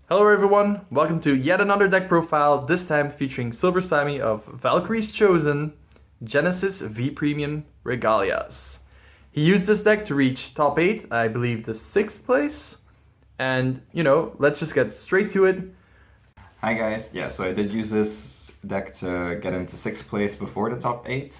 Hello everyone, welcome to yet another deck profile, this time featuring SilverSami of Valkyrie's Chosen, Genesis V Premium Regalias. He used this deck to reach top 8, I believe the 6th place, and let's just get straight to it. Hi guys, yeah, so I did use this deck to get into 6th place before the top 8.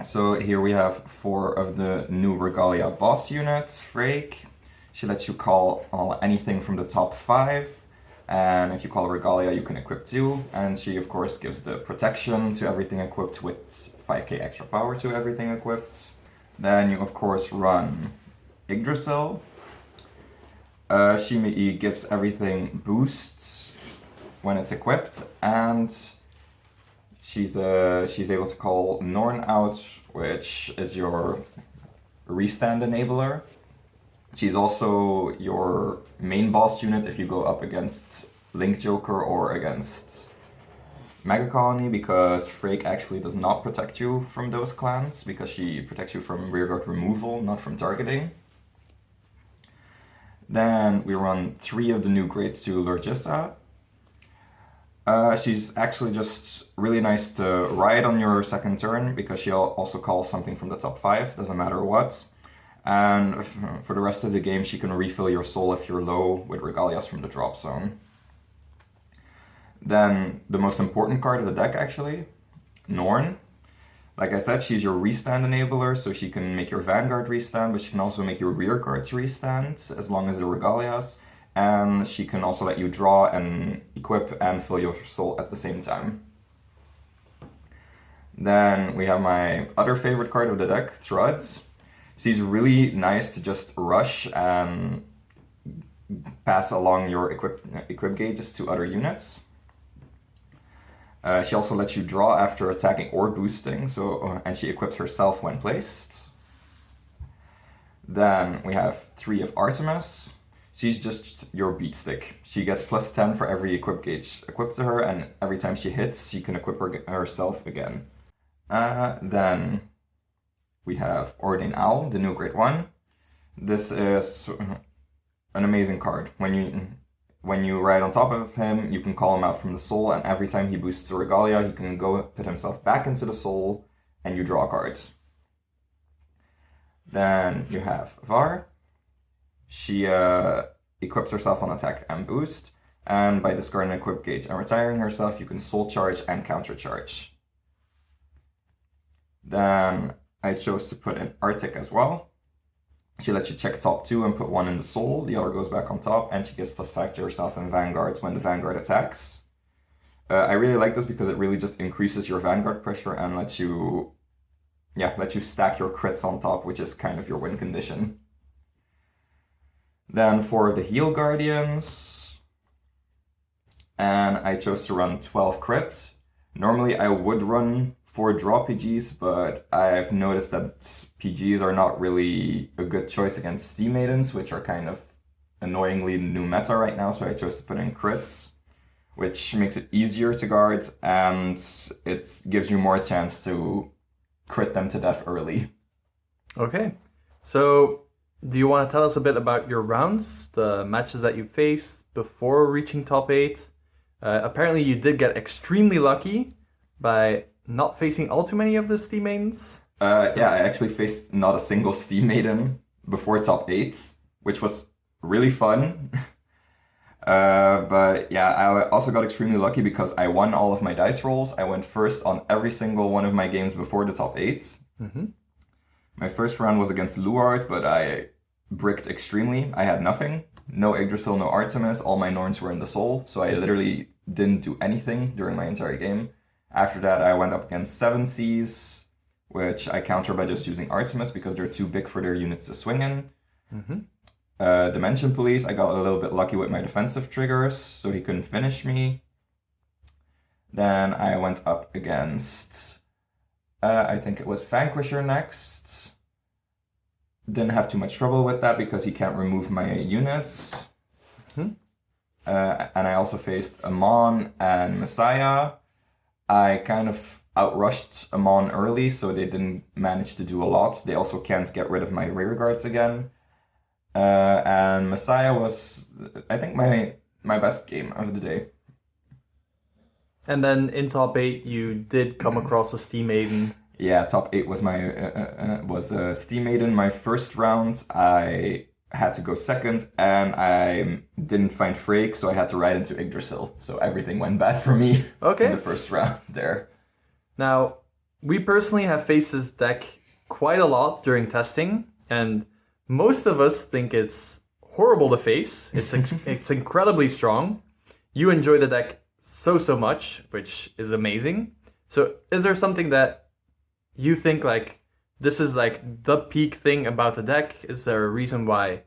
So here we have 4 of the new Regalia boss units. Frake, she lets you call anything from the top 5. And if you call Regalia, you can equip 2. And she, of course, gives the protection to everything equipped with 5k extra power to everything equipped. Then you, of course, run Yggdrasil. She gives everything boosts when it's equipped. And she's able to call Norn out, which is your restand enabler. She's also your main boss unit if you go up against Link Joker or against Mega Colony, because Frake actually does not protect you from those clans, because she protects you from rearguard removal, not from targeting. Then we run 3 of the new Grade 2 Lurgissa. She's actually just really nice to ride on your second turn, because she'll also call something from the top 5, doesn't matter what. And for the rest of the game, she can refill your soul if you're low with Regalias from the drop zone. Then the most important card of the deck, actually, Norn. Like I said, she's your restand enabler, so she can make your Vanguard restand, but she can also make your rearguards restand, as long as they're Regalias. And she can also let you draw and equip and fill your soul at the same time. Then we have my other favorite card of the deck, Thruds. She's really nice to just rush and pass along your equip gauges to other units. She also lets you draw after attacking or boosting, and she equips herself when placed. Then we have 3 of Artemis. She's just your beat stick. She gets plus 10 for every equip gauge equipped to her, and every time she hits, she can equip herself again. Then we have Ordain Owl, the new Grade 1. This is an amazing card. When you ride on top of him, you can call him out from the soul, and every time he boosts a Regalia, he can go put himself back into the soul, and you draw cards. Then you have Var. She equips herself on attack and boost, and by discarding an equip gauge and retiring herself, you can soul charge and counter charge. Then I chose to put in Arctic as well. She lets you check top 2 and put 1 in the soul, the other goes back on top, and she gives plus 5 to herself in Vanguard when the Vanguard attacks. I really like this because it really just increases your Vanguard pressure and lets you stack your crits on top, which is kind of your win condition. Then for the Heal Guardians, and I chose to run 12 crits. Normally I would run 4 draw PGs, but I've noticed that PGs are not really a good choice against Steam Maidens, which are kind of annoyingly new meta right now, so I chose to put in crits, which makes it easier to guard, and it gives you more chance to crit them to death early. Okay, so do you want to tell us a bit about your rounds, the matches that you faced before reaching top 8? Apparently you did get extremely lucky by not facing all too many of the Steam Maidens. Yeah, I actually faced not a single Steam Maiden before top 8, which was really fun. But yeah, I also got extremely lucky because I won all of my dice rolls. I went first on every single one of my games before the top 8. Mm-hmm. My first round was against Luard, but I bricked extremely. I had nothing. No Yggdrasil, no Artemis. All my Norns were in the soul, so I literally didn't do anything during my entire game. After that, I went up against 7 Seas, which I counter by just using Artemis because they're too big for their units to swing in. Mm-hmm. Dimension Police, I got a little bit lucky with my defensive triggers, so he couldn't finish me. Then I went up against, I think it was Vanquisher next. Didn't have too much trouble with that because he can't remove my units. Mm-hmm. And I also faced Amon and Messiah. I kind of outrushed Amon early, so they didn't manage to do a lot. They also can't get rid of my rear guards again. And Messiah was, I think, my my best game of the day. And then in top 8, you did come across a Steam Maiden. Yeah, top 8 was my was Steam Maiden. My first round, I had to go second, and I didn't find Frake, so I had to ride into Yggdrasil. So everything went bad for me Okay. in the first round there. Now, we personally have faced this deck quite a lot during testing, and most of us think it's horrible to face. It's incredibly strong. You enjoy the deck so much, which is amazing. So is there something that you think like this is like the peak thing about the deck? Is there a reason why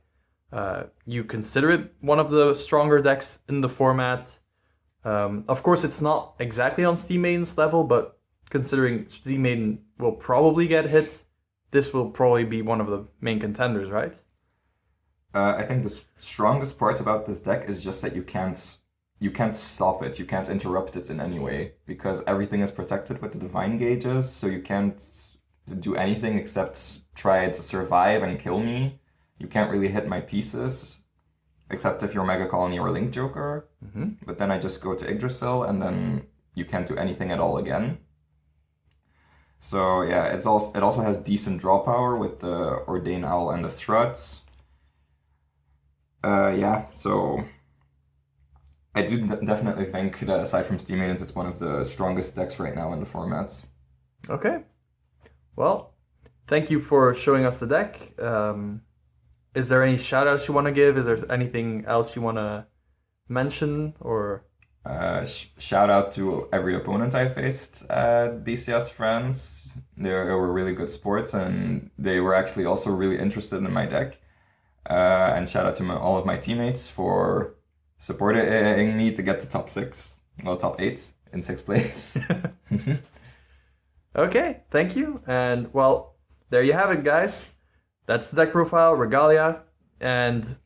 you consider it one of the stronger decks in the format? Of course, it's not exactly on Steam Maiden's level, but considering Steam Maiden will probably get hit, this will probably be one of the main contenders, right? I think the strongest part about this deck is just that you can't stop it, you can't interrupt it in any way, because everything is protected with the divine gauges, so you can't do anything except try to survive and kill me. You can't really hit my pieces, except if you're Mega Colony or Link Joker. Mm-hmm. But then I just go to Yggdrasil, and then you can't do anything at all again. So yeah, it also has decent draw power with the Ordain Owl and the Thruds. So I do definitely think that aside from Steam Maidens, it's one of the strongest decks right now in the formats. Okay. Well, thank you for showing us the deck. Is there any shout-outs you want to give? Is there anything else you want to mention? Or shout out to every opponent I faced at BCS Friends. They were really good sports, and they were actually also really interested in my deck. And shout out to all of my teammates for supporting me to get to top 8 in 6th place. Okay, thank you. And well, there you have it, guys. That's the deck profile, Regalia. And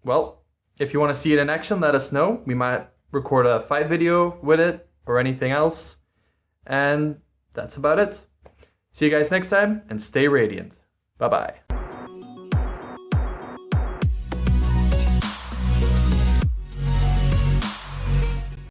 well, if you want to see it in action, let us know. We might record a fight video with it or anything else. And that's about it. See you guys next time, and stay radiant. Bye-bye.